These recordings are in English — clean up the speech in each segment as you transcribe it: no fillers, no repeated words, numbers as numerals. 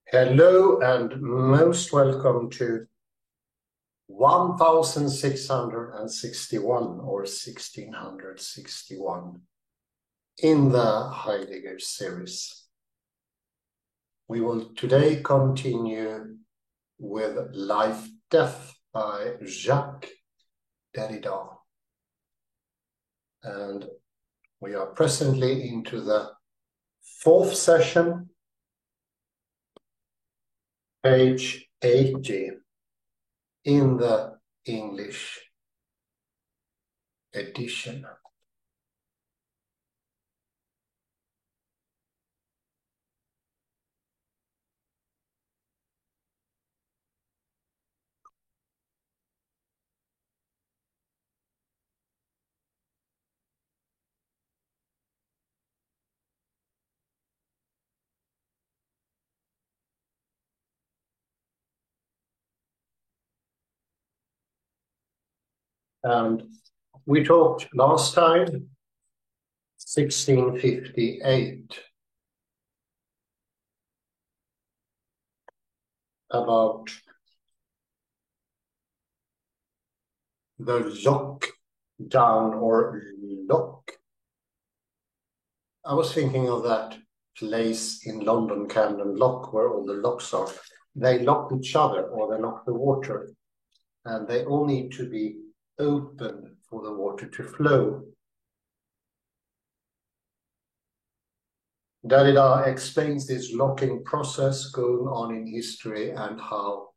Hello and most welcome to 1661 or 1661 in the Heidegger series. We will today continue with Life, Death by Jacques Derrida. And we are presently into the fourth session, page 80 in the English edition. And we talked last time, 1658, about the lockdown or lock. I was thinking of that place in London, Camden Lock, where all the locks are. They lock each other or they lock the water, and they all need to be open for the water to flow. Derrida explains this locking process going on in history and how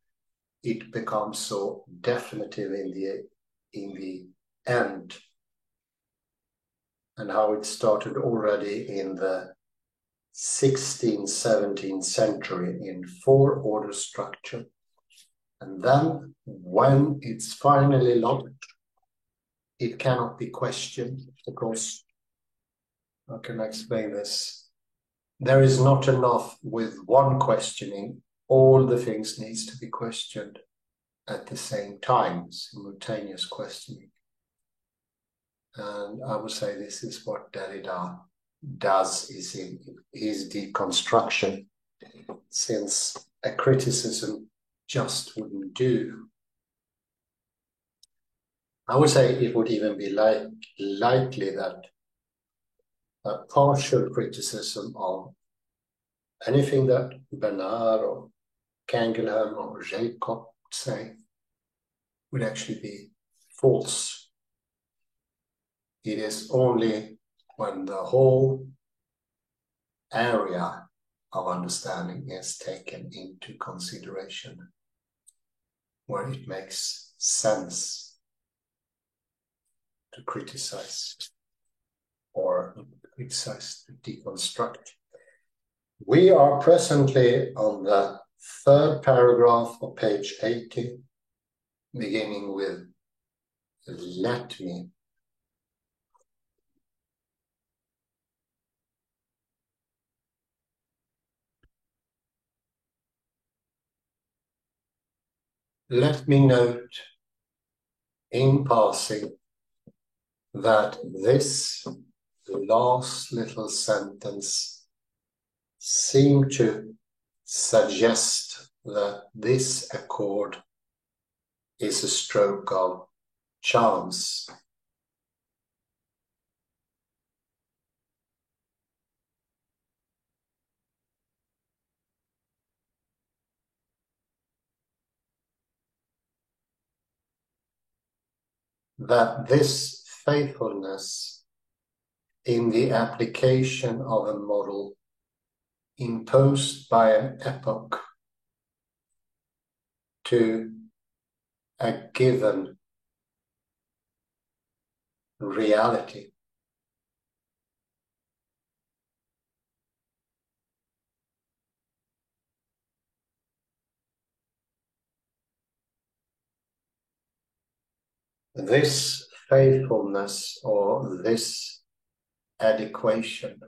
it becomes so definitive in the end, and how it started already in the 16th, 17th century in four-order structure. And then when it's finally locked, it cannot be questioned, because, how can I explain this? There is not enough with one questioning. All the things needs to be questioned at the same time, simultaneous questioning. And I would say this is what Derrida does is in his deconstruction, since a criticism just wouldn't do. I would say it would even be likely that a partial criticism of anything that Bernard or Canguilhem or Jacob say would actually be false. It is only when the whole area of understanding is taken into consideration where it makes sense to criticize or criticize, to deconstruct. We are presently on the third paragraph of page 80, beginning with "let me." Let me note in passing that this last little sentence seemed to suggest that this accord is a stroke of chance. That this faithfulness in the application of a model imposed by an epoch to a given reality this faithfulness or this adequation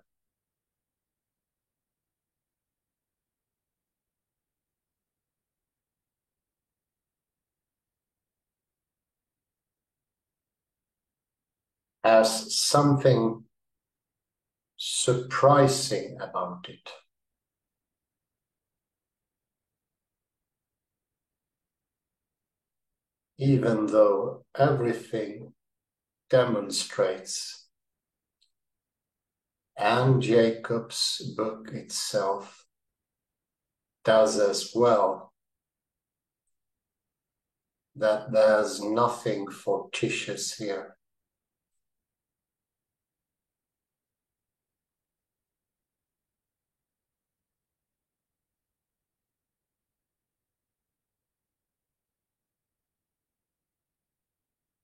has something surprising about it. Even though everything demonstrates, and Jacob's book itself does as well, that there's nothing fortuitous here.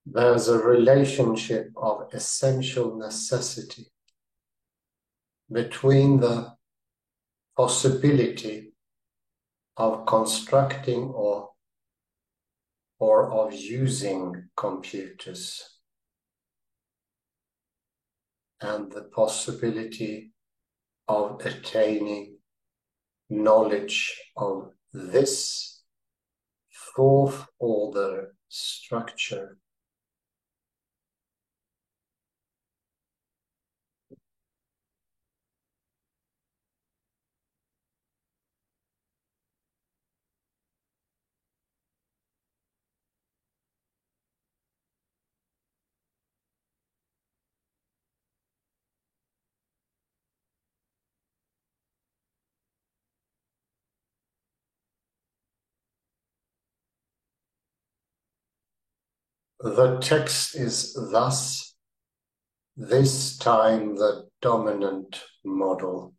There's a relationship of essential necessity between the possibility of constructing or of using computers and the possibility of attaining knowledge of this fourth order structure. The text is thus this time the dominant model.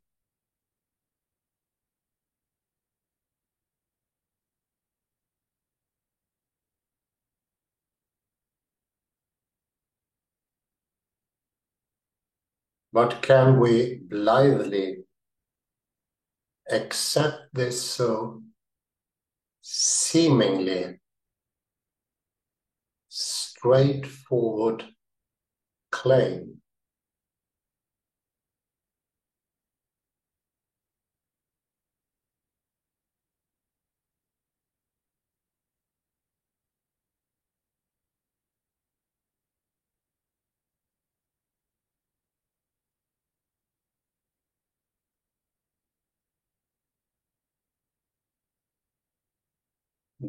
But can we blithely accept this so seemingly straightforward claim?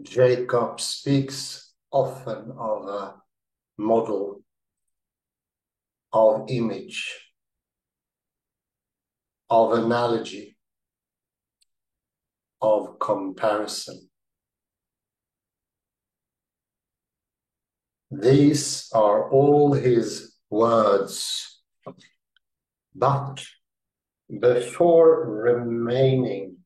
Jacob speaks often of a model, of image, of analogy, of comparison. These are all his words, but before remaining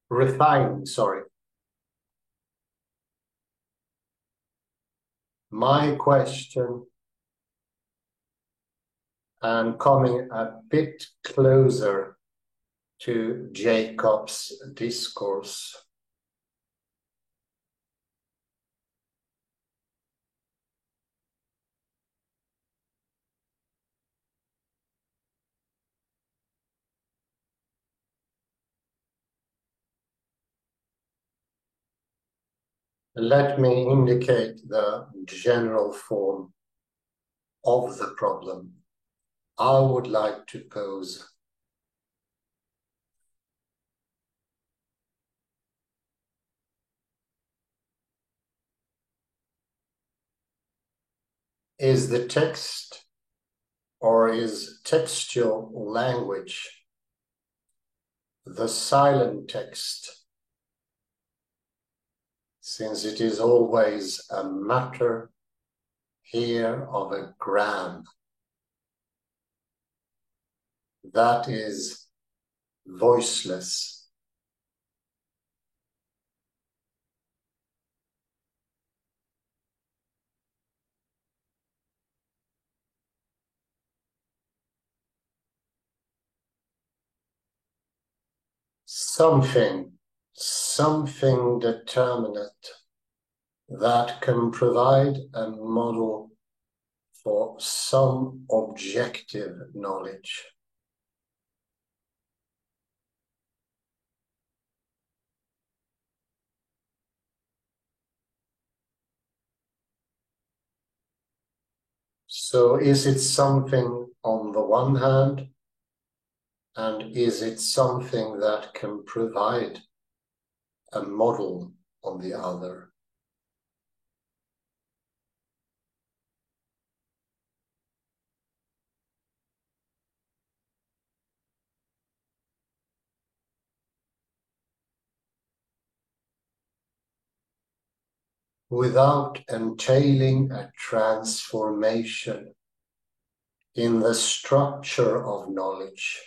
refining, my question, and coming a bit closer to Jacob's discourse. Let me indicate the general form of the problem I would like to pose. Is the text, or is textual language, the silent text, since it is always a matter here of a gram, that is voiceless? Something determinate that can provide a model for some objective knowledge. So is it something on the one hand, and is it something that can provide a model on the other? Without entailing a transformation in the structure of knowledge,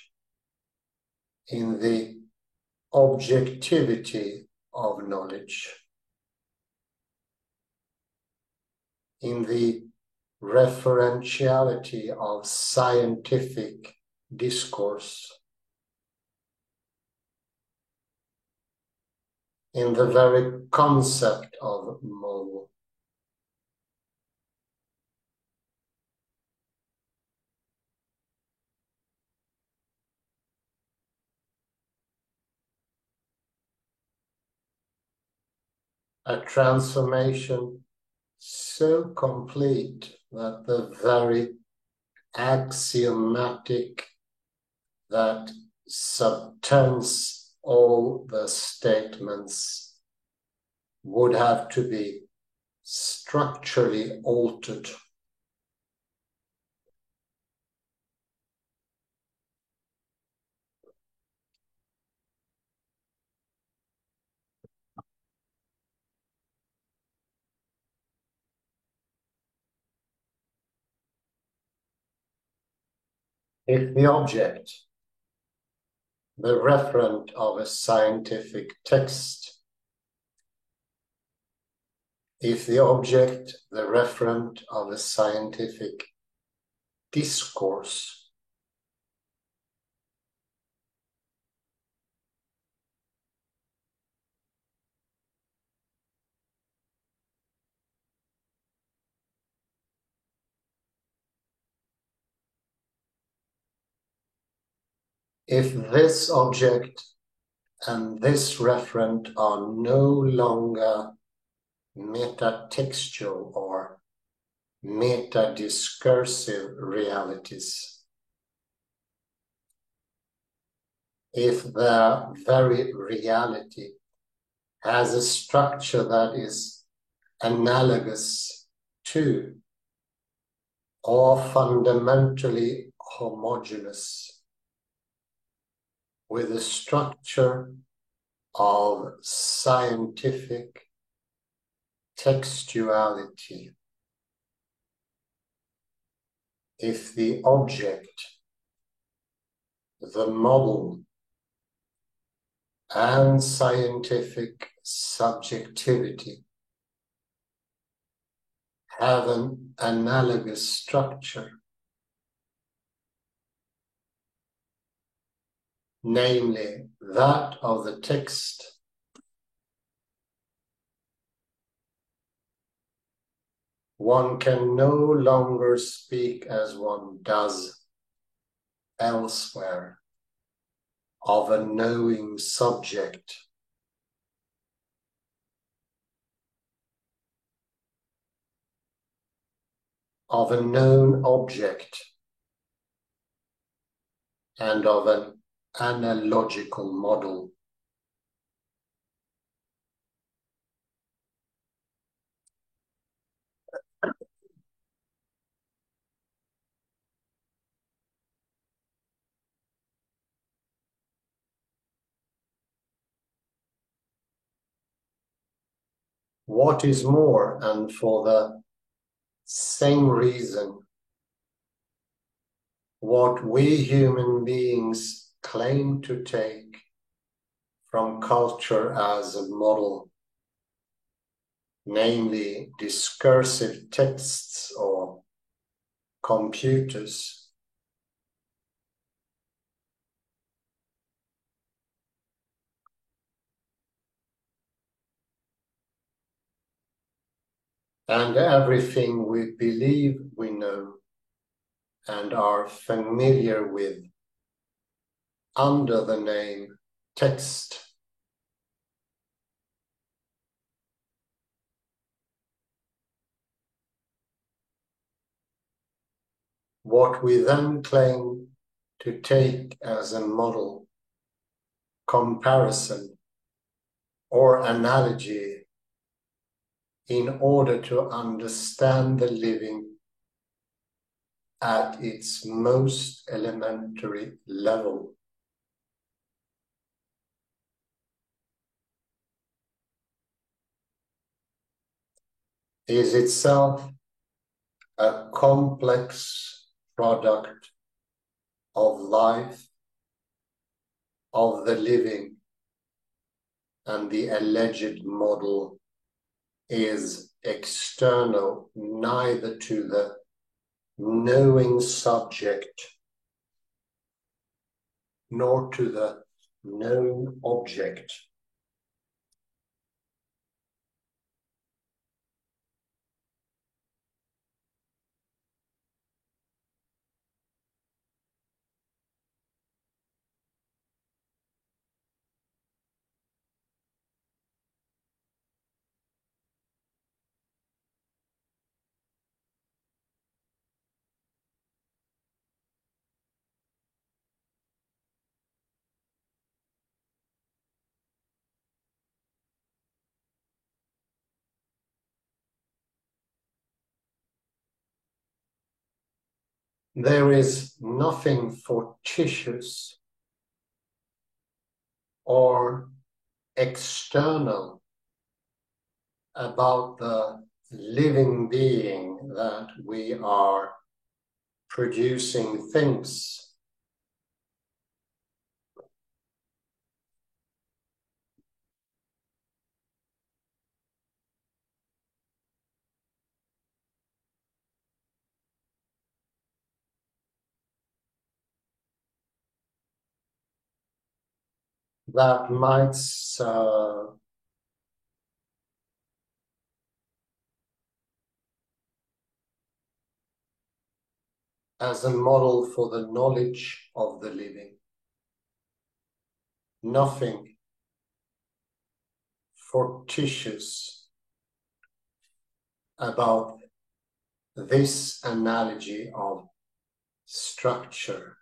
in the objectivity of knowledge, in the referentiality of scientific discourse, in the very concept of model. A transformation so complete that the very axiomatic that subtends all the statements would have to be structurally altered. If the object, the referent of a scientific text, if the object, the referent of a scientific discourse, if this object and this referent are no longer metatextual or meta-discursive realities, if their very reality has a structure that is analogous to or fundamentally homogeneous with the structure of scientific textuality, if the object, the model, and scientific subjectivity have an analogous structure, namely that of the text, one can no longer speak as one does elsewhere of a knowing subject, of a known object, and of an analogical model. What is more, and for the same reason, what we human beings claim to take from culture as a model, namely discursive texts or computers, and everything we believe we know and are familiar with under the name text, what we then claim to take as a model, comparison, or analogy in order to understand the living at its most elementary level. Is itself a complex product of life, of the living, and the alleged model is external neither to the knowing subject nor to the known object. There is nothing fortuitous or external about the living being that we are producing things. That might as a model for the knowledge of the living. Nothing fortuitous about this analogy of structure.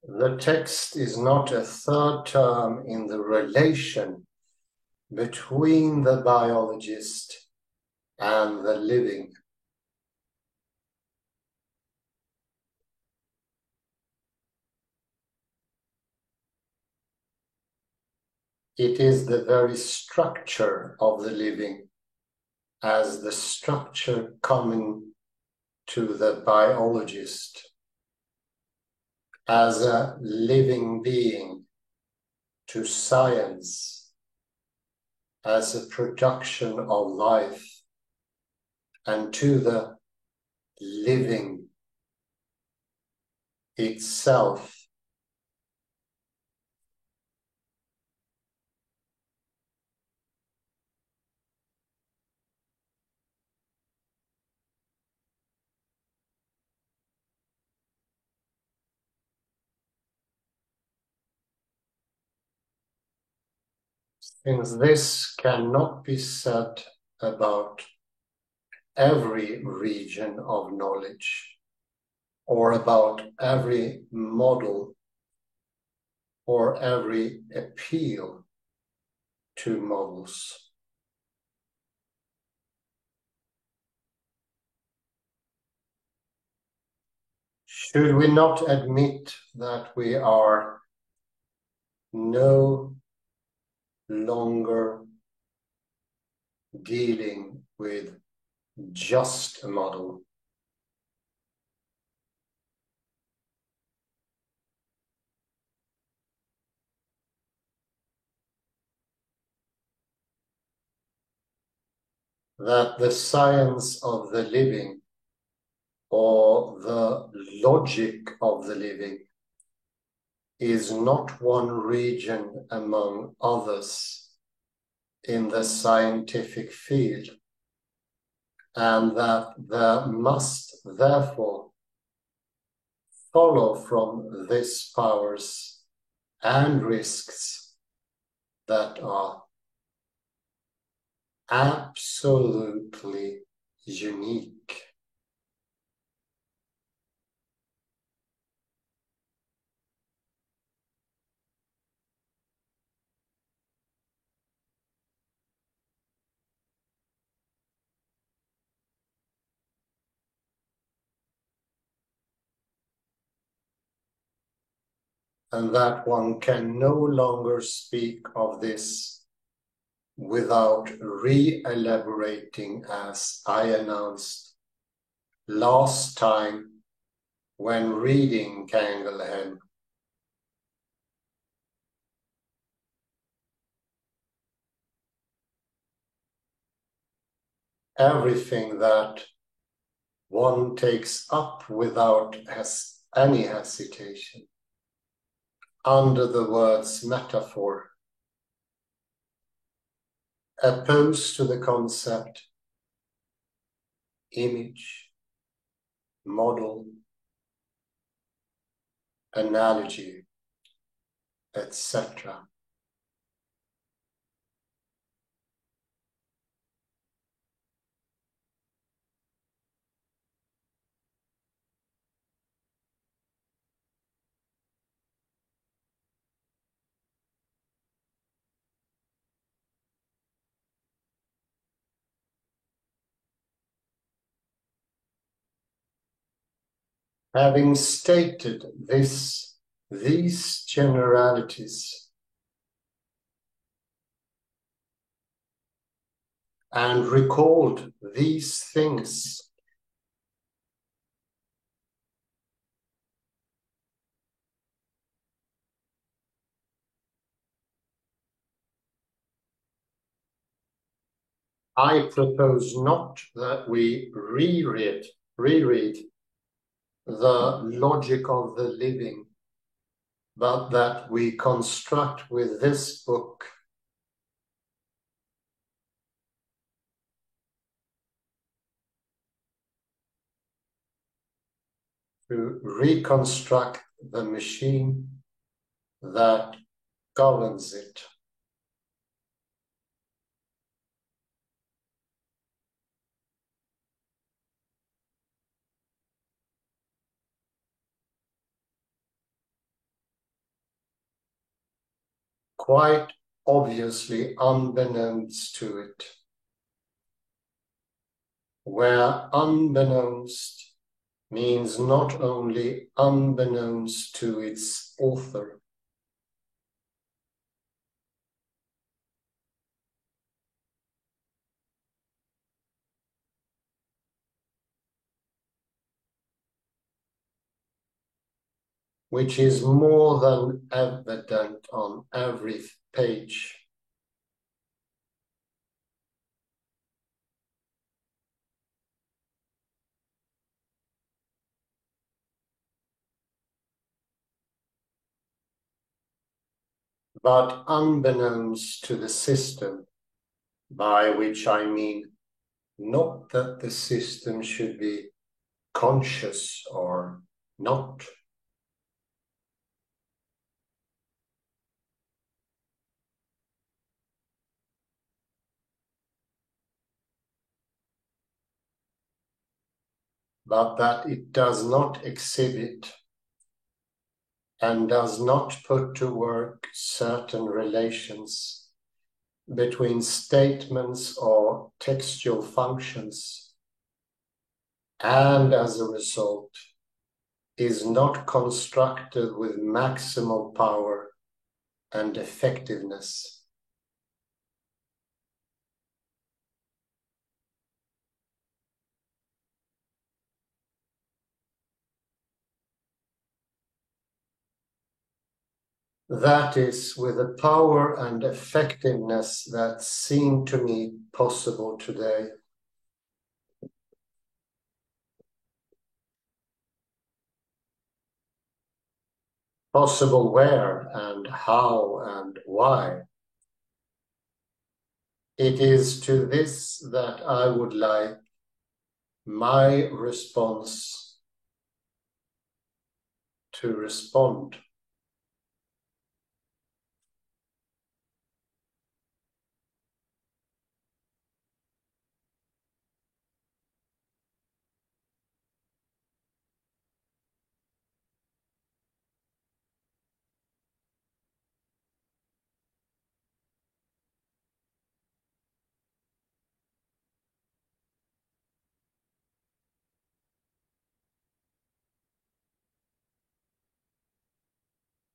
The text is not a third term in the relation between the biologist and the living. It is the very structure of the living as the structure coming to the biologist as a living being to science as a production of life and to the living itself. Since this cannot be said about every region of knowledge or about every model or every appeal to models. Should we not admit that we are no longer dealing with just a model? That the science of the living or the logic of the living is not one region among others in the scientific field, and that there must therefore follow from this powers and risks that are absolutely unique. And that one can no longer speak of this without re-elaborating, as I announced last time when reading Kanglehem. Everything that one takes up without any hesitation under the words metaphor, opposed to the concept image, model, analogy, etc. Having stated these generalities and recalled these things, I propose not that we reread the logic of the living, but that we construct with this book to reconstruct the machine that governs it. Quite obviously unbeknownst to it, where unbeknownst means not only unbeknownst to its author, which is more than evident on every page, but unbeknownst to the system, by which I mean not that the system should be conscious or not, but that it does not exhibit and does not put to work certain relations between statements or textual functions, and as a result is not constructed with maximal power and effectiveness. That is, with a power and effectiveness that seem to me possible today. Possible where and how and why. It is to this that I would like my response to respond.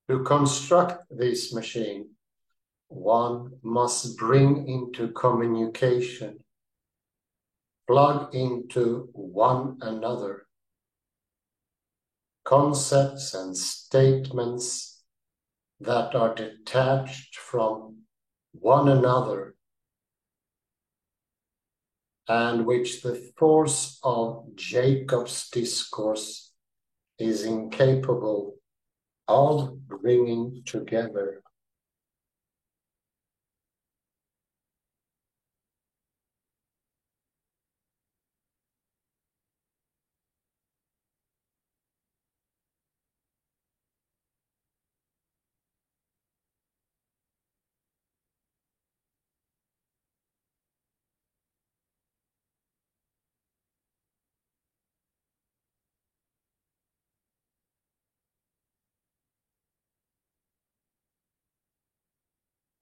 To construct this machine, one must bring into communication, plug into one another, concepts and statements that are detached from one another and which the force of Jacob's discourse is incapable of bringing together.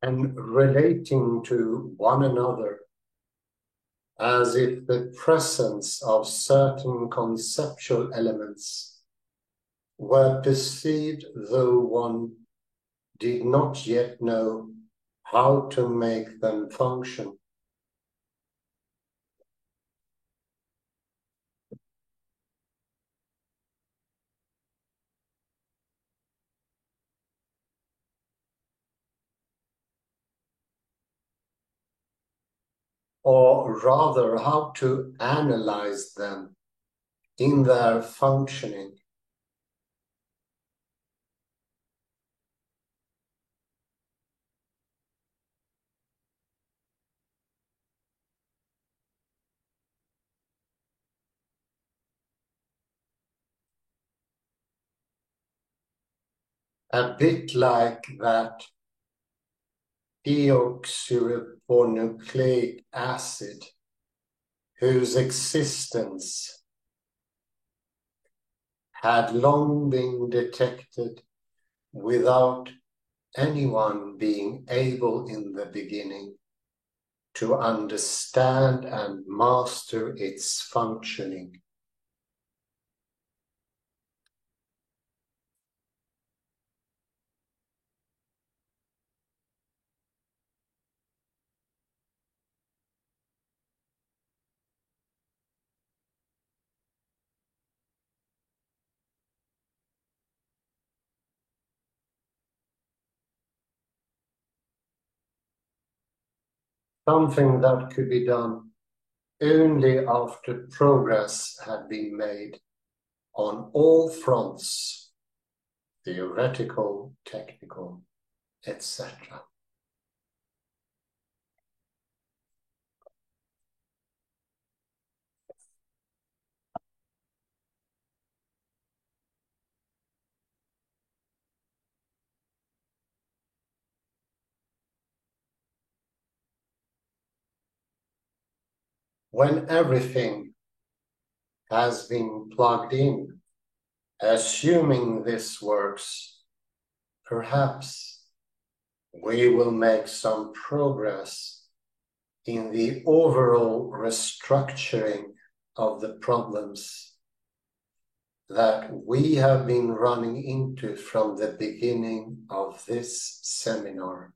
And relating to one another as if the presence of certain conceptual elements were perceived though one did not yet know how to make them function. Or rather, how to analyze them in their functioning. A bit like that deoxyribonucleic acid, whose existence had long been detected without anyone being able in the beginning to understand and master its functioning. Something that could be done only after progress had been made on all fronts, theoretical, technical, etc. When everything has been plugged in, assuming this works, perhaps we will make some progress in the overall restructuring of the problems that we have been running into from the beginning of this seminar.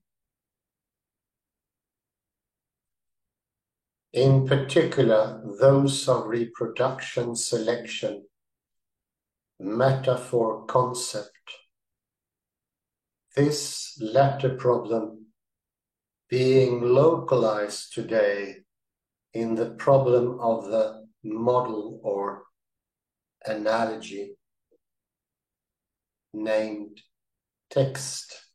In particular, those of reproduction, selection, metaphor, concept. This latter problem being localized today in the problem of the model or analogy named text.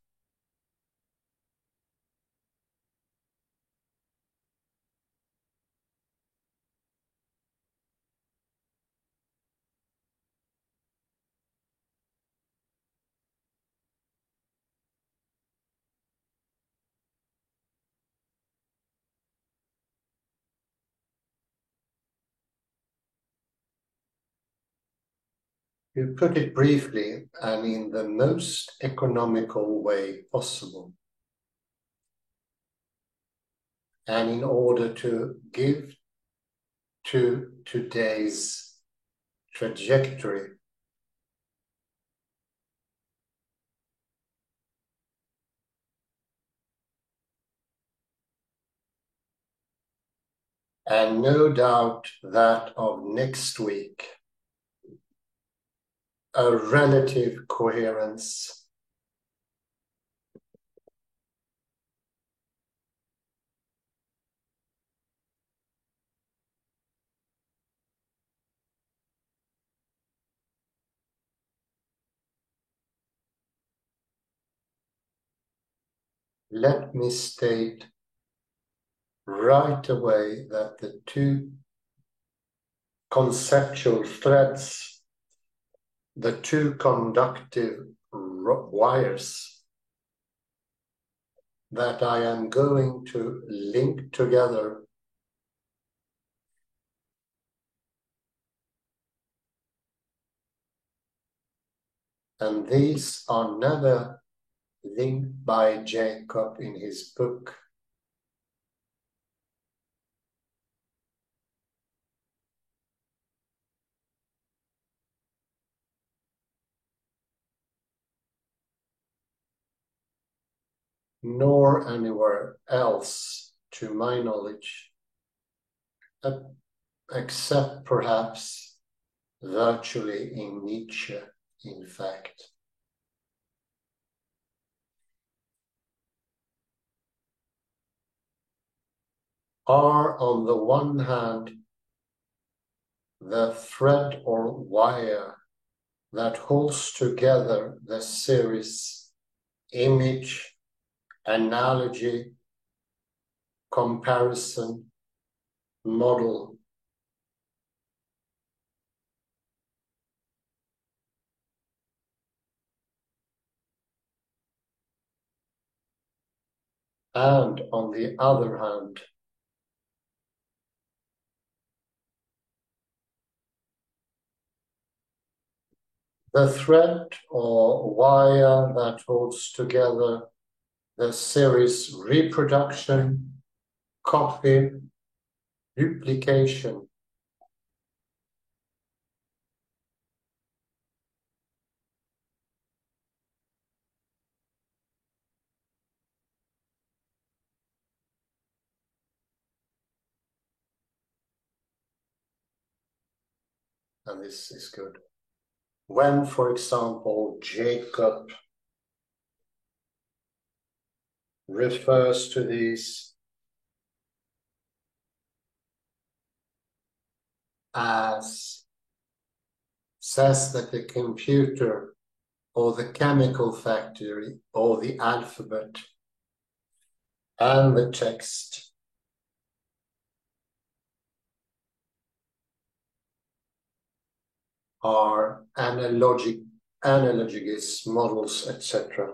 You put it briefly and in the most economical way possible. And in order to give to today's trajectory and no doubt that of next week, a relative coherence. Let me state right away that the two conceptual threads, the two conductive wires that I am going to link together and these are never linked by Jacob in his book. Nor anywhere else, to my knowledge, except perhaps virtually in Nietzsche, in fact. Are on the one hand the thread or wire that holds together the series image, analogy, comparison, model. And on the other hand, the thread or wire that holds together the series reproduction, copy, duplication. And this is good. When, for example, Jacob refers to these as, says that the computer or the chemical factory or the alphabet and the text are analogous models, etc.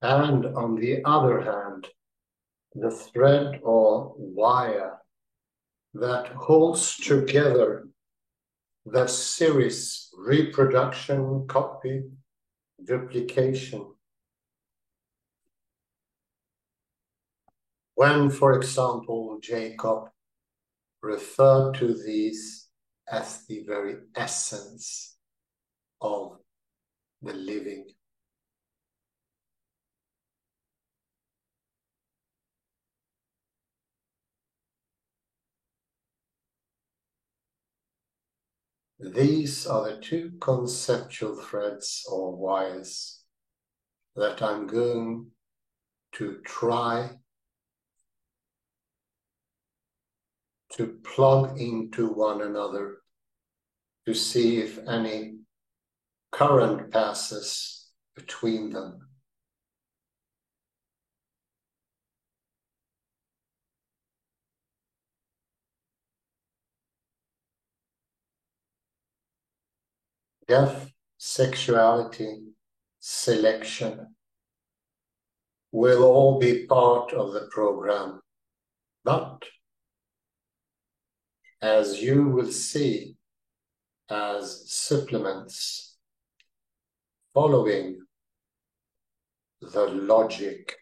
And on the other hand, the thread or wire that holds together the series reproduction, copy, duplication. When, for example, Jacob referred to these as the very essence of the living. These are the two conceptual threads or wires that I'm going to try to plug into one another to see if any current passes between them. death, sexuality, selection will all be part of the program. But as you will see, as supplements following the logic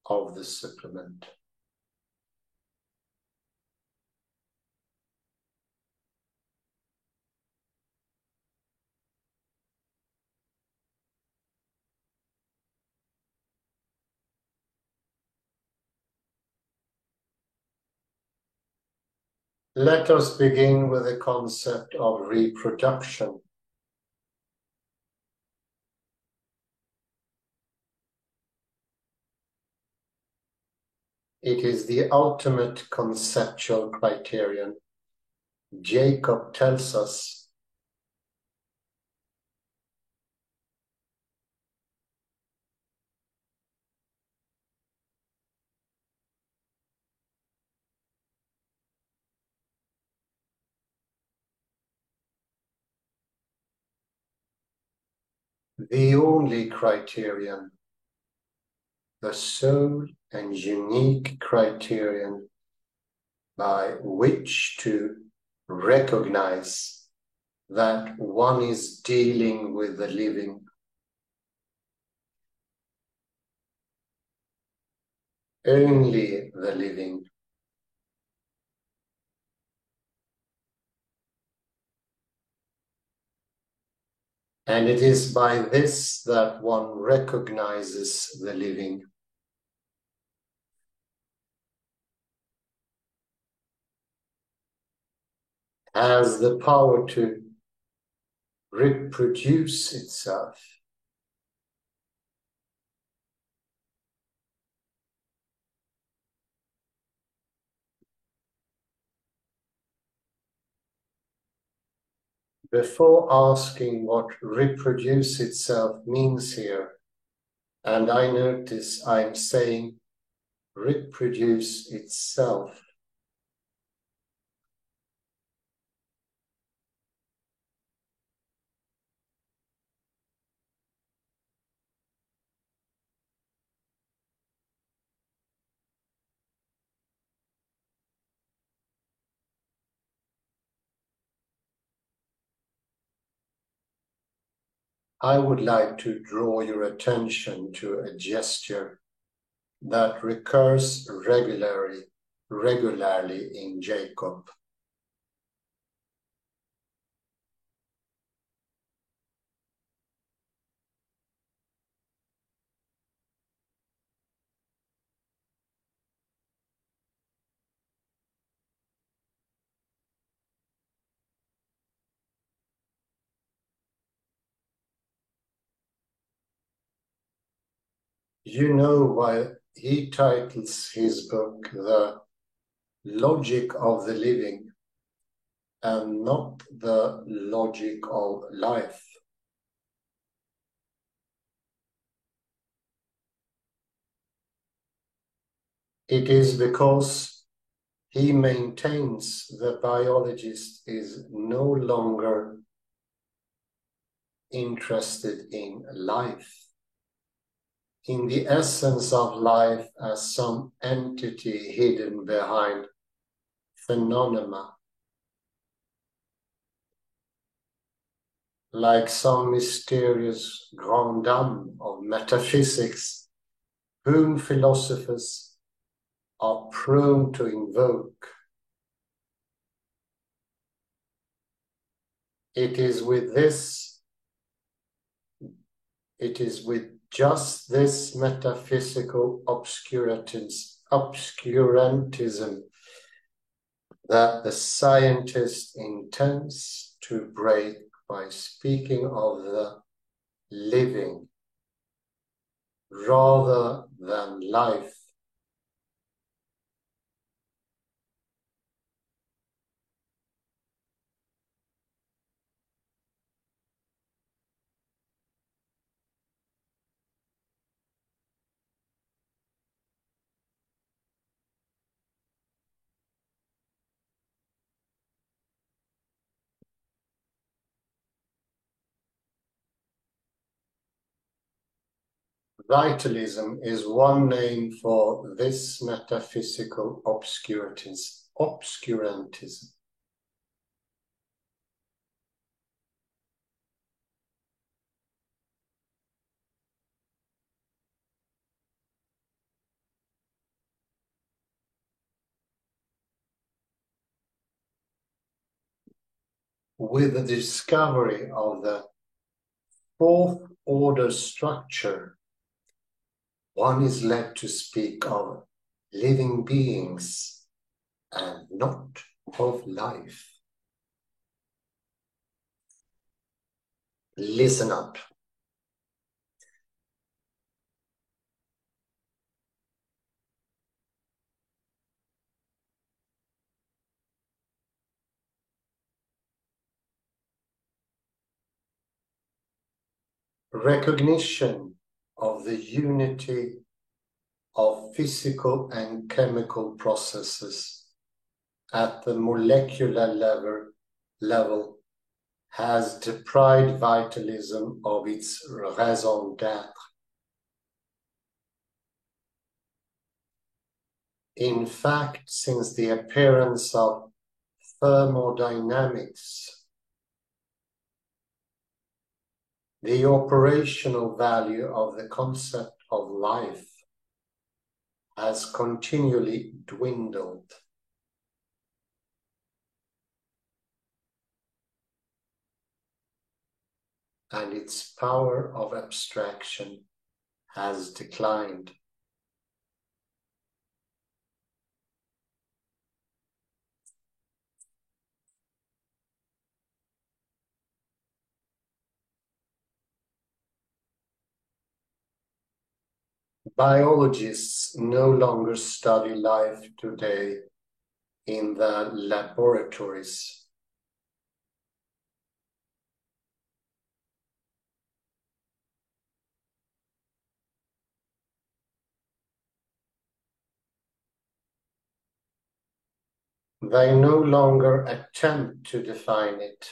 of the supplement. Let us begin with the concept of reproduction. It is the ultimate conceptual criterion. Jacob tells us the only criterion, the sole and unique criterion by which to recognize that one is dealing with the living. Only the living. And it is by this that one recognizes the living. Has the power to reproduce itself. Before asking what reproduce itself means here, and I notice I'm saying reproduce itself. I would like to draw your attention to a gesture that recurs regularly in Jacob. You know why he titles his book The Logic of the Living and not The Logic of Life. It is because he maintains the biologist is no longer interested in life, in the essence of life as some entity hidden behind phenomena, like some mysterious grand dame of metaphysics, whom philosophers are prone to invoke. It is with just this metaphysical obscurantism that the scientist intends to break by speaking of the living rather than life. Vitalism is one name for this metaphysical obscurantism. With the discovery of the fourth order structure, one is led to speak of living beings and not of life. Listen up. Recognition of the unity of physical and chemical processes at the molecular level has deprived vitalism of its raison d'être. In fact, since the appearance of thermodynamics, the operational value of the concept of life has continually dwindled. And its power of abstraction has declined. Biologists no longer study life today in the laboratories. They no longer attempt to define it.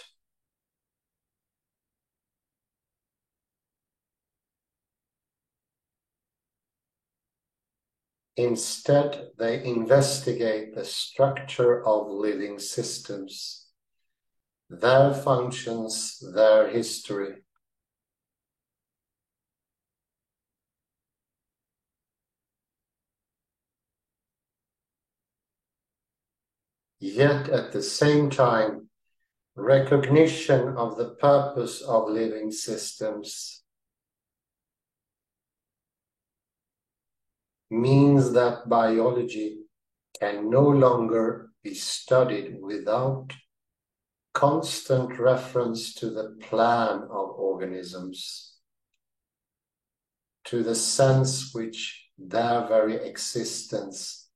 Instead, they investigate the structure of living systems, their functions, their history. Yet at the same time, recognition of the purpose of living systems means that biology can no longer be studied without constant reference to the plan of organisms, to the sense which their very existence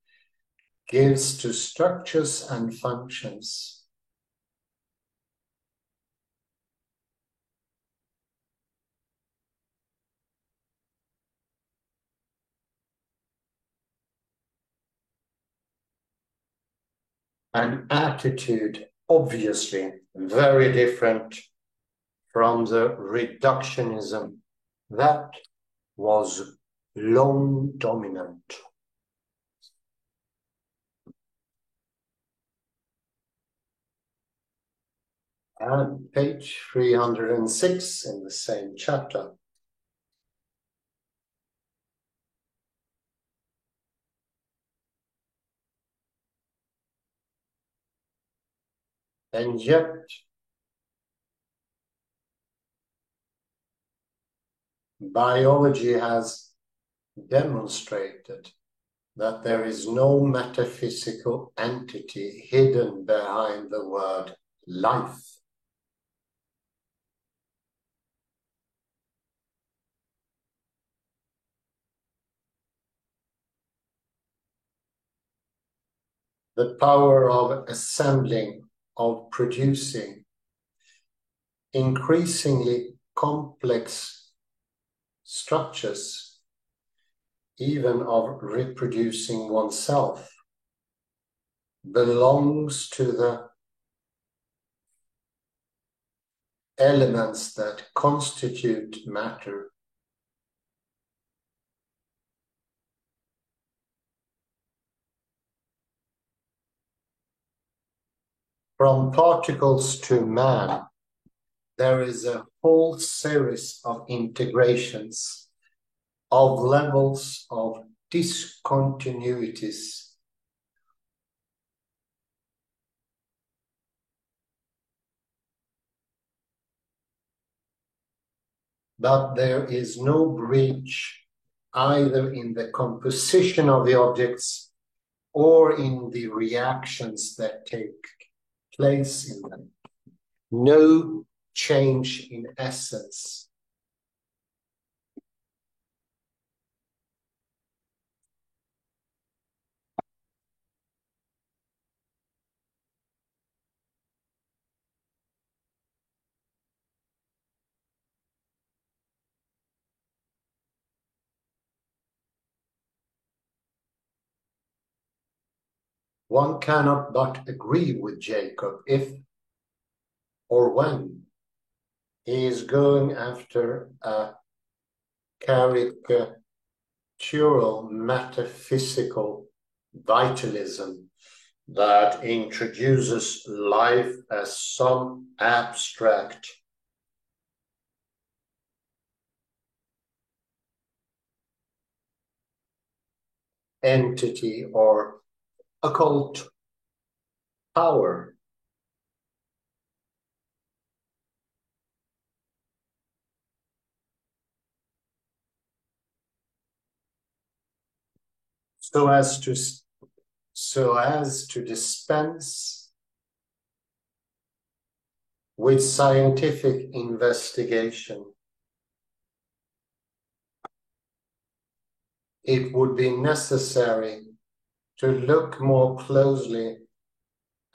gives to structures and functions. An attitude obviously very different from the reductionism that was long dominant. And page 306 in the same chapter. And yet, biology has demonstrated that there is no metaphysical entity hidden behind the word life. The power of assembling, of producing increasingly complex structures, even of reproducing oneself, belongs to the elements that constitute matter. From particles to man, there is a whole series of integrations, of levels of discontinuities. But there is no breach either in the composition of the objects or in the reactions that take place in them. No change in essence. One cannot but agree with Jacob if or when he is going after a caricatural metaphysical vitalism that introduces life as some abstract entity or occult power. So as to dispense with scientific investigation, it would be necessary to look more closely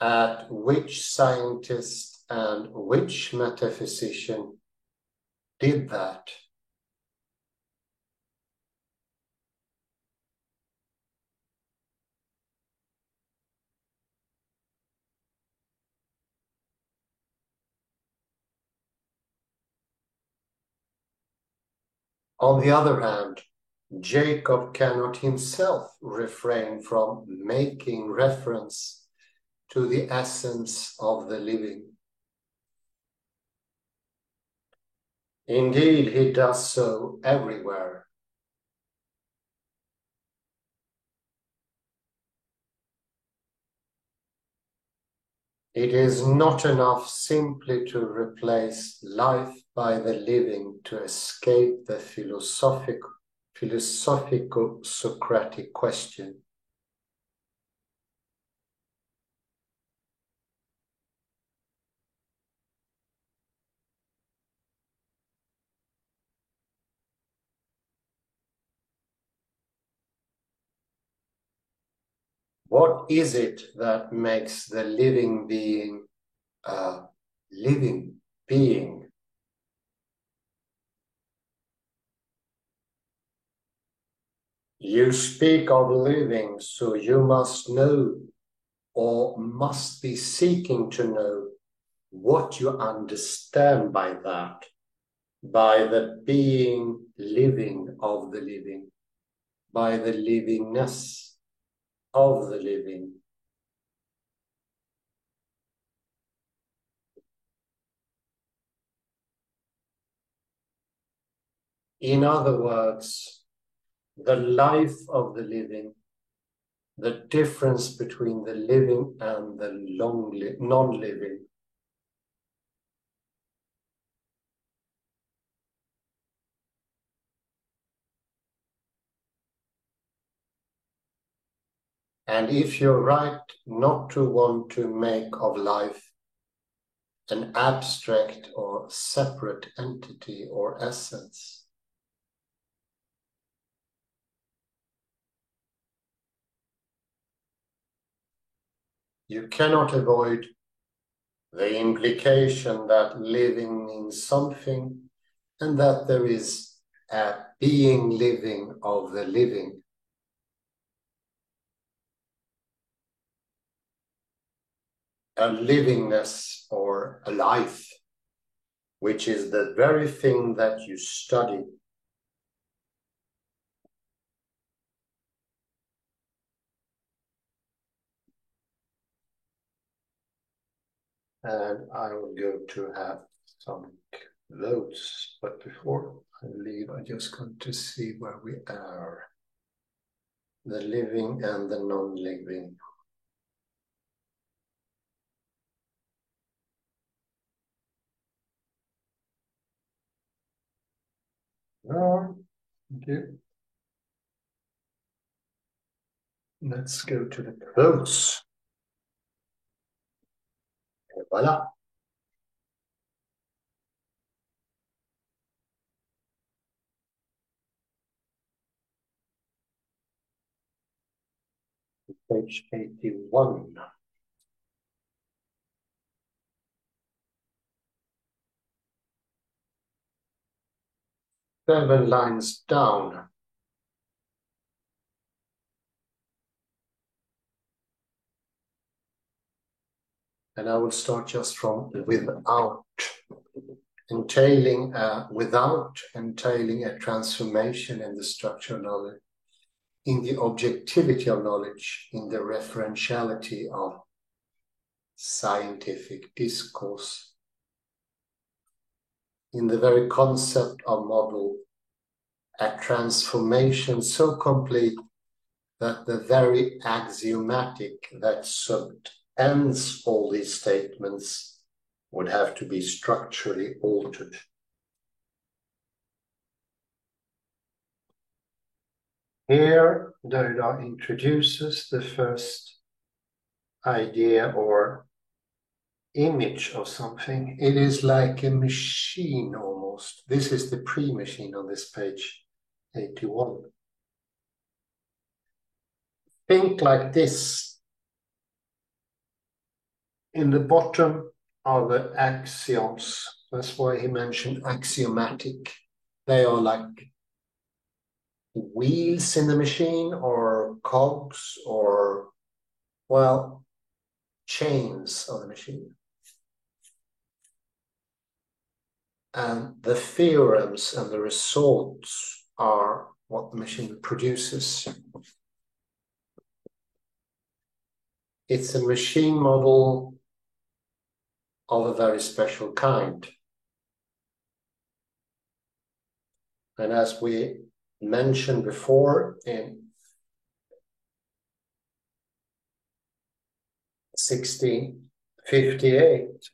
at which scientist and which metaphysician did that. On the other hand, Jacob cannot himself refrain from making reference to the essence of the living. Indeed, he does so everywhere. It is not enough simply to replace life by the living to escape the philosophico-Socratic question. What is it that makes the living being a living being? You speak of living, so you must know or must be seeking to know what you understand by that, by the being living of the living, by the livingness of the living. In other words, the life of the living, the difference between the living and the non-living. And if you're right not to want to make of life an abstract or separate entity or essence, you cannot avoid the implication that living means something and that there is a being living of the living. A livingness or a life, which is the very thing that you study. and I will go to have some loads. But before I leave, I just want to see where we are. The living and the non-living. Oh, thank you. Let's go to the quotes. Et voilà. Page 81. Seven lines down. And I will start just from without entailing a transformation in the structure of knowledge, in the objectivity of knowledge, in the referentiality of scientific discourse, in the very concept of model, a transformation so complete that the very axiomatic that ends all these statements would have to be structurally altered. Here, Derrida introduces the first idea or image of something. It is like a machine almost. This is the pre-machine on this page 81. Think like this. In the bottom are the axioms. That's why he mentioned axiomatic. They are like wheels in the machine or cogs or, well, chains of the machine. And the theorems and the results are what the machine produces. It's a machine model of a very special kind. And as we mentioned before, in 1658,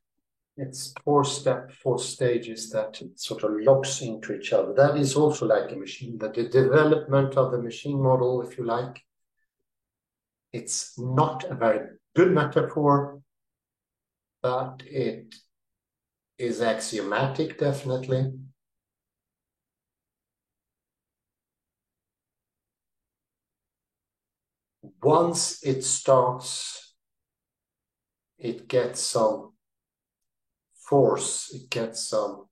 it's four stages that sort of locks into each other. That is also like a machine, that the development of the machine model, if you like, it's not a very good metaphor, but it is axiomatic, definitely. Once it starts, it gets some force, it gets some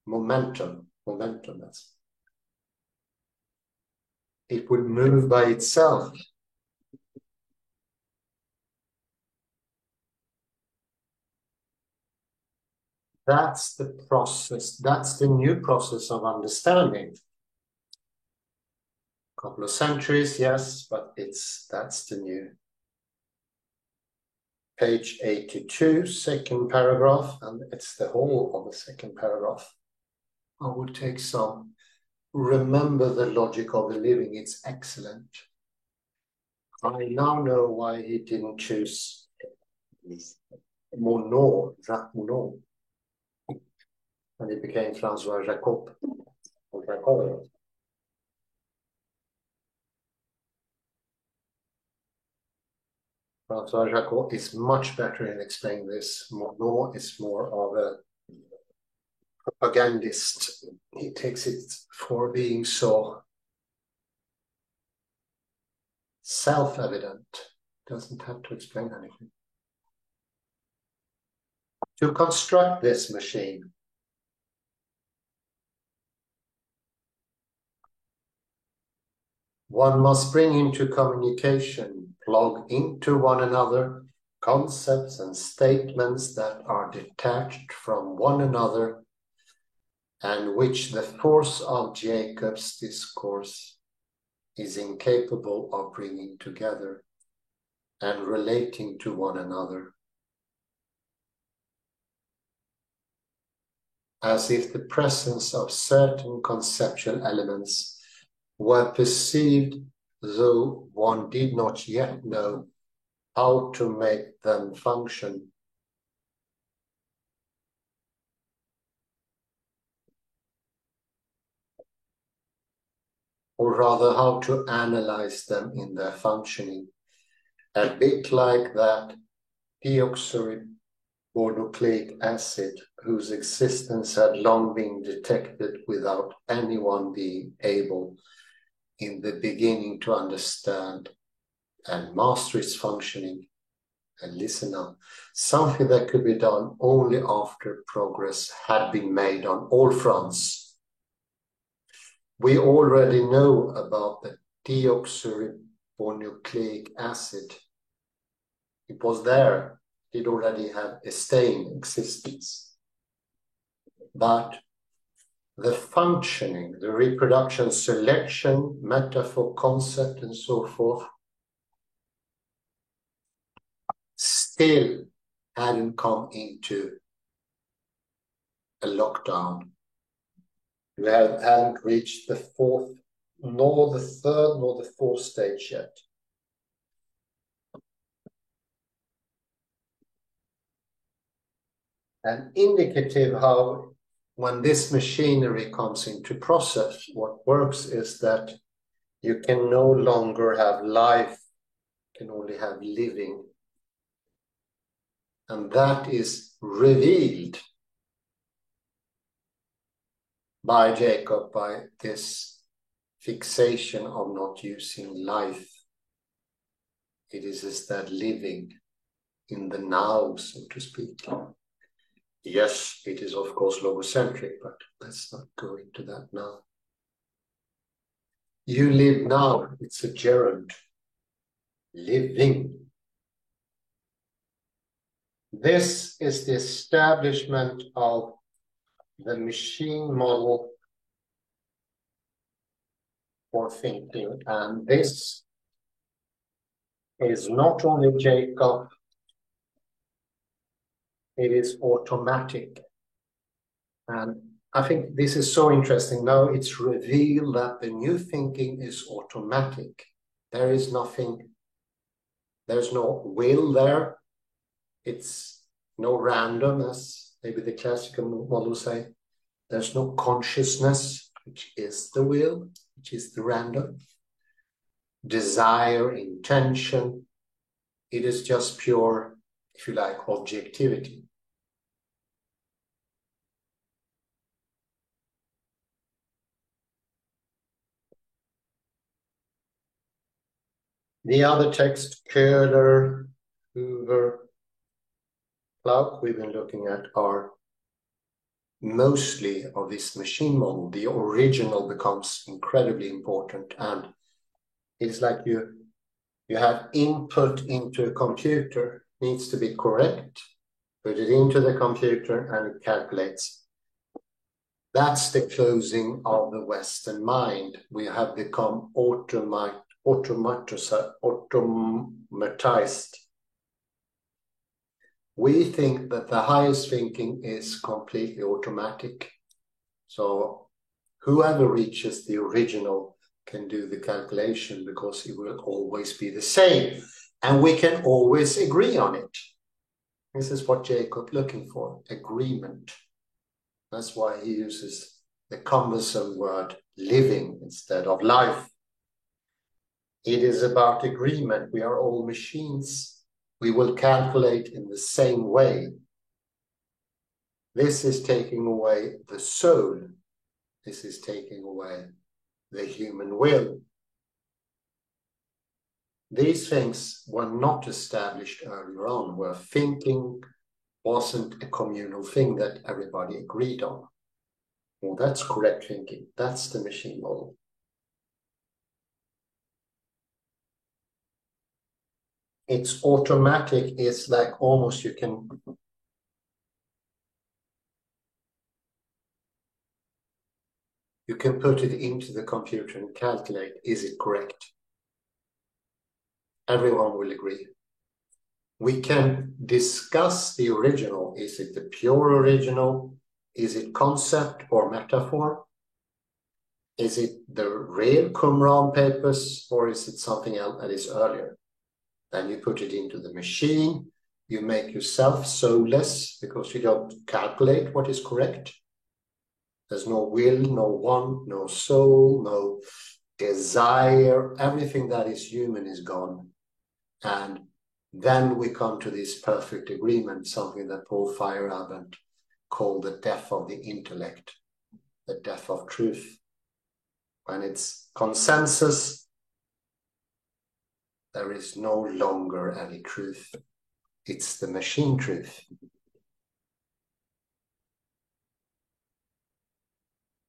momentum. It will move by itself. That's the process, that's the new process of understanding. A couple of centuries, yes, but that's the new. Page 82, second paragraph, and it's the whole of the second paragraph. I would take some. Remember the logic of the living, it's excellent. I now know why he didn't choose Monod, Jacques Monod. And it became François Jacob. François Jacob is much better in explaining this. Monod is more of a propagandist. He takes it for being so self-evident. Doesn't have to explain anything. To construct this machine, one must bring into communication, plug into one another, concepts and statements that are detached from one another and which the force of Jacob's discourse is incapable of bringing together and relating to one another. as if the presence of certain conceptual elements were perceived, though one did not yet know how to make them function. Or rather, how to analyze them in their functioning. A bit like that deoxyribonucleic acid, whose existence had long been detected without anyone being able in the beginning to understand and master its functioning. And listen now, something that could be done only after progress had been made on all fronts. We already know about the deoxyribonucleic acid. It was there. It already had a stain existence. But the functioning, the reproduction, selection, metaphor, concept, and so forth, still hadn't come into a lockdown. We hadn't reached the fourth, nor the third, nor the fourth stage yet. And indicative how, when this machinery comes into process, what works is that you can no longer have life, you can only have living. And that is revealed by Jacob, by this fixation of not using life. It is instead living in the now, so to speak. Yes, it is of course logocentric, but let's not go into that now. You live now, it's a gerund. Living. This is the establishment of the machine model for thinking. And this is not only Jacob, it is automatic. And I think this is so interesting. Now it's revealed that the new thinking is automatic. There is nothing, there's no will there. It's no random, as maybe the classical model say. There's no consciousness, which is the will, which is the random. Desire, intention. It is just pure, if you like, objectivity. The other text, Köhler, Hoover, Clark, we've been looking at are mostly of this machine model. The original becomes incredibly important, and it's like you have input into a computer, needs to be correct, put it into the computer and it calculates. That's the closing of the Western mind. We have become automatized. We think that the highest thinking is completely automatic. So whoever reaches the original can do the calculation because it will always be the same. And we can always agree on it. This is what Jacob looking for, agreement. That's why he uses the cumbersome word living instead of life. It is about agreement. We are all machines. We will calculate in the same way. This is taking away the soul. This is taking away the human will. These things were not established earlier on, where thinking wasn't a communal thing that everybody agreed on. Well, that's correct thinking. That's the machine model. It's automatic. It's like almost you can put it into the computer and calculate, is it correct? Everyone will agree. We can discuss the original. Is it the pure original? Is it concept or metaphor? Is it the real Qumran papers, or is it something else that is earlier? Then you put it into the machine. You make yourself soulless because you don't calculate what is correct. There's no will, no want, no soul, no desire. Everything that is human is gone. And then we come to this perfect agreement, something that Paul Feyerabend called the death of the intellect, the death of truth. When it's consensus, there is no longer any truth. It's the machine truth.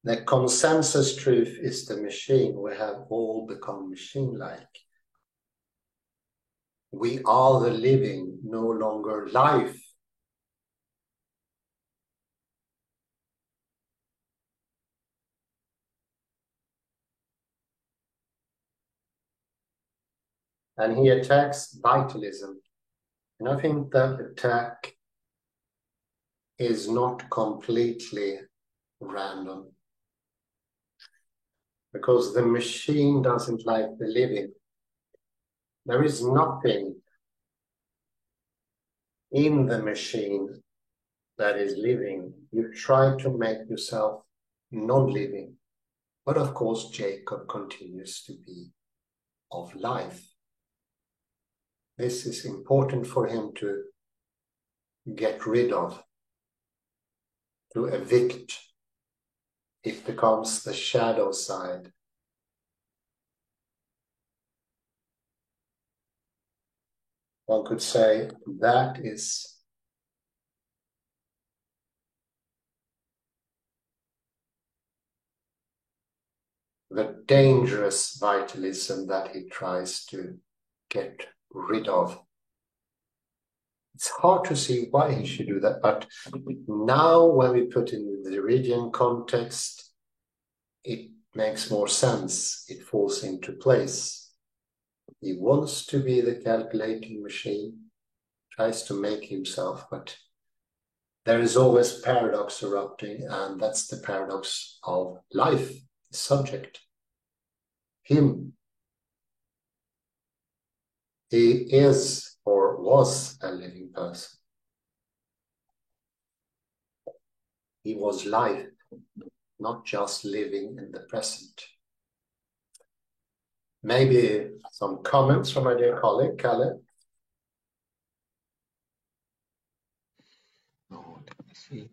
The consensus truth is the machine. We have all become machine-like. We are the living, no longer life. And he attacks vitalism. And I think that attack is not completely random, because the machine doesn't like the living. There is nothing in the machine that is living. You try to make yourself non-living. But of course, Jacob continues to be of life. This is important for him to get rid of, to evict. It becomes the shadow side. One could say that is the dangerous vitalism that he tries to get rid of. It's hard to see why he should do that, but now when we put in the Derridian context, it makes more sense. It falls into place. He wants to be the calculating machine, tries to make himself, but there is always paradox erupting, and that's the paradox of life, the subject. Him. He is or was a living person. He was life, not just living in the present. Maybe some comments from my dear colleague, Kalle? Oh, let me see.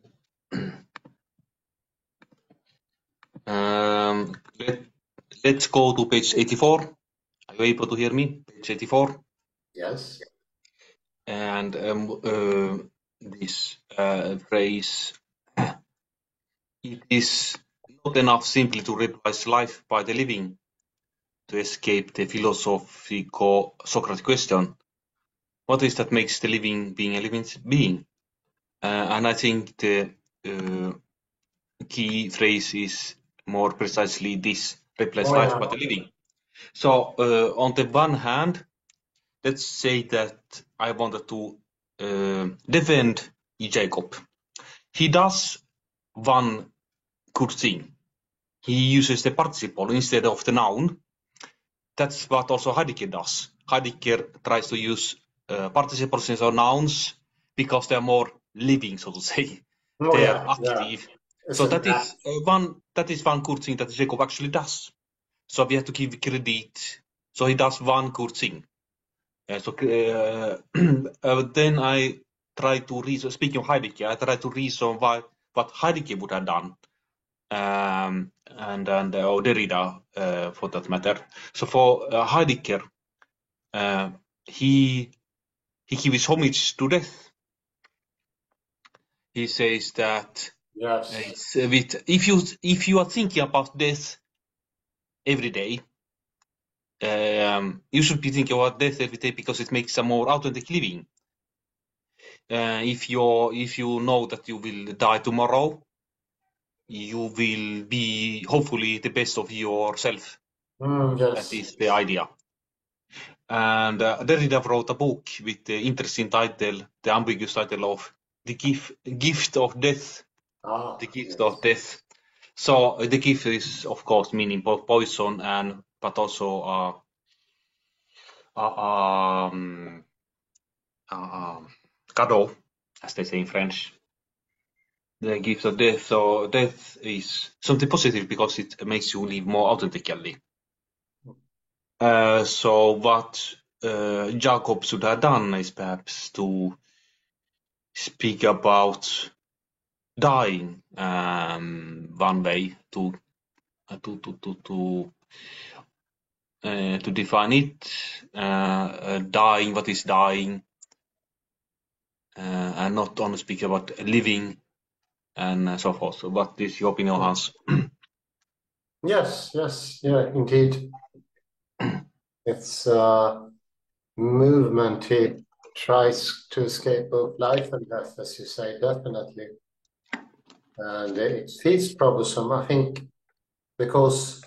Let's go to page 84. Are you able to hear me? Page 84. Yes. And this phrase, it is not enough simply to replace life by the living to escape the philosophico-Socratic question. What is that makes the living being a living being? And I think the key phrase is more precisely this, replace life by the living. So on the one hand, let's say that I wanted to defend Jacob. He does one good thing. He uses the participle instead of the noun. That's what also Heidegger does. Heidegger tries to use participles instead of nouns because they are more living, so to say. They are active. Yeah. So that is one good thing that Jacob actually does. So we have to give credit. So he does one good thing. Then I try to reason. Speaking of Heidegger, I try to reason what Heidegger would have done, and or Derrida, for that matter. So for Heidegger, he gives homage to death. He says that it's if you are thinking about death every day, you should be thinking about death every day because it makes a more authentic living. If you know that you will die tomorrow, you will be hopefully the best of yourself. Yes. That is the idea. And Derrida wrote a book with the interesting title, the ambiguous title of The Gift of Death. the gift yes. of death. So the gift is, of course, meaning both poison and but also cadeau, as they say in French. The gift of death. So death is something positive because it makes you live more authentically. So what Jacob should have done is perhaps to speak about dying, one way to define it, dying, what is dying, and not only speak about living and so forth. So what is your opinion, Hans? Yes, yeah, indeed. It's movement. He tries to escape both life and death, as you say, definitely. And it feels troublesome, I think, because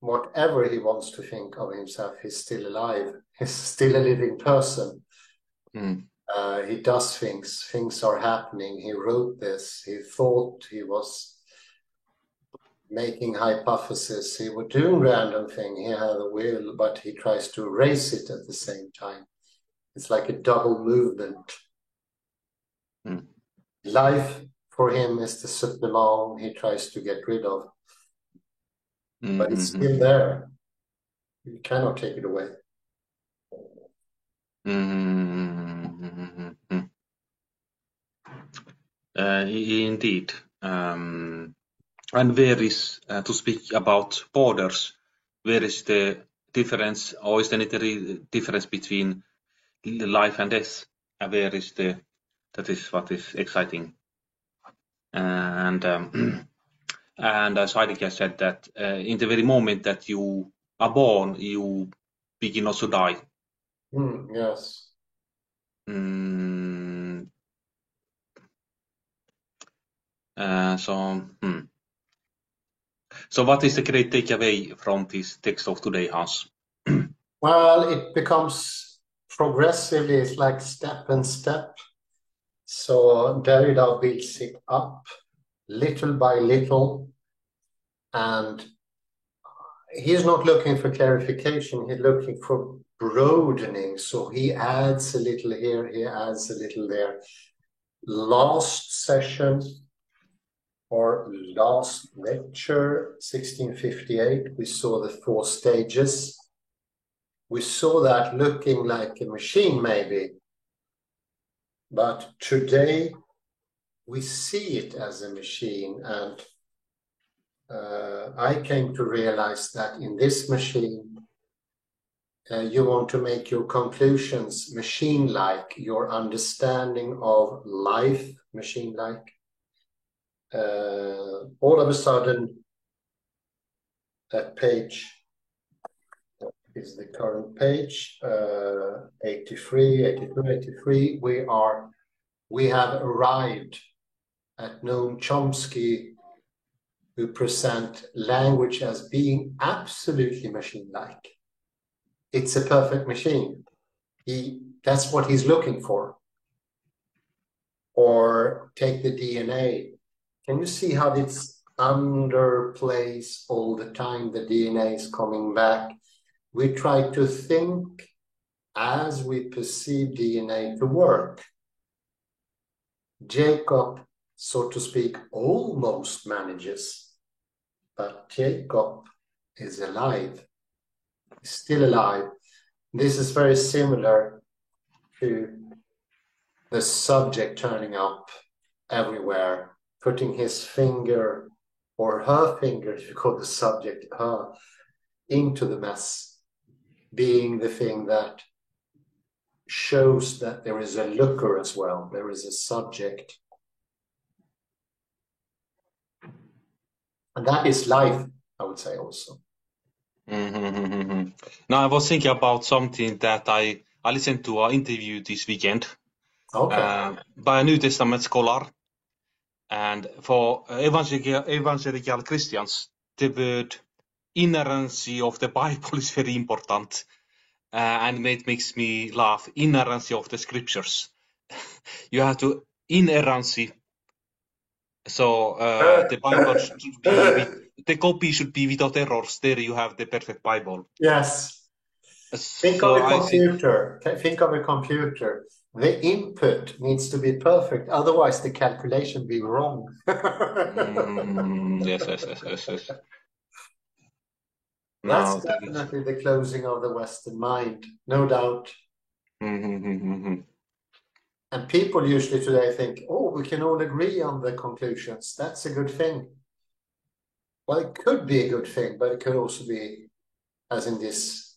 whatever he wants to think of himself, he's still alive. He's still a living person. He does things are happening. He wrote this. He thought he was making hypotheses. He was doing random thing. He had a will, but he tries to erase it at the same time. It's like a double movement. Life for him is the supplement he tries to get rid of. But it's still there. You cannot take it away. Indeed. And where is, to speak about borders, where is the difference, or is there any difference between life and death? And where is that is what is exciting. And as Heidegger said that in the very moment that you are born, you begin also die. Yes. So what is the great takeaway from this text of today, Hans? Well, it becomes progressively, it's like step and step. So Derrida builds it up little by little, and he's not looking for clarification, he's looking for broadening. So he adds a little here, he adds a little there. Last session or last lecture, 1658, we saw the 4 stages. We saw that looking like a machine, maybe. But today, we see it as a machine. And I came to realize that in this machine, you want to make your conclusions machine-like, your understanding of life machine-like. All of a sudden, that page is the current page, 83, 82, 83. We have arrived at Noam Chomsky, who present language as being absolutely machine-like. It's a perfect machine. That's what he's looking for. Or take the DNA. Can you see how it's underplays all the time? The DNA is coming back. We try to think as we perceive DNA to work. Jacob, so to speak, almost manages, but Jacob is alive, he's still alive. This is very similar to the subject turning up everywhere, putting his finger or her finger, if you call the subject her, into the mess, being the thing that shows that there is a looker as well, there is a subject. And that is life, I would say also. Now, I was thinking about something that I listened to an interview this weekend by a New Testament scholar. And for evangelical Christians, the word inerrancy of the Bible is very important. And it makes me laugh. Inerrancy of the scriptures. You have to inerrancy So the Bible should be the copy should be without errors. There you have the perfect Bible. Yes. Think So of a I think computer. Think of a computer. The input needs to be perfect, otherwise the calculation be wrong. yes. That's No, definitely the closing of the Western mind, no doubt. mm-hmm. And people usually today think, oh, we can all agree on the conclusions. That's a good thing. Well, it could be a good thing, but it could also be, as in this,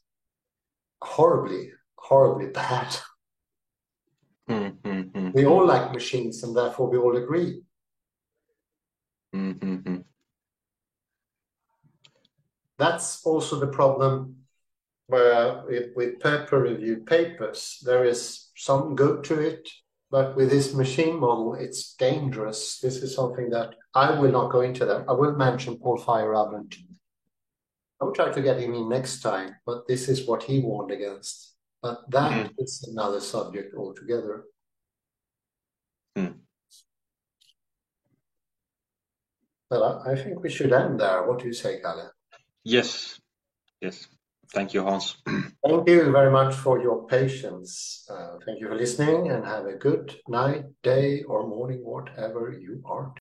horribly, horribly bad. We all like machines, and therefore we all agree. That's also the problem where with peer-reviewed papers, there is some good to it, but with this machine model, it's dangerous. This is something that I will not go into that. I will mention Paul Feyerabend. I will try to get him in next time, but this is what he warned against. But that is another subject altogether. Well, I think we should end there. What do you say, Kalle? Yes. Thank you, Hans. Thank you very much for your patience. Thank you for listening, and have a good night, day, or morning, whatever you are doing.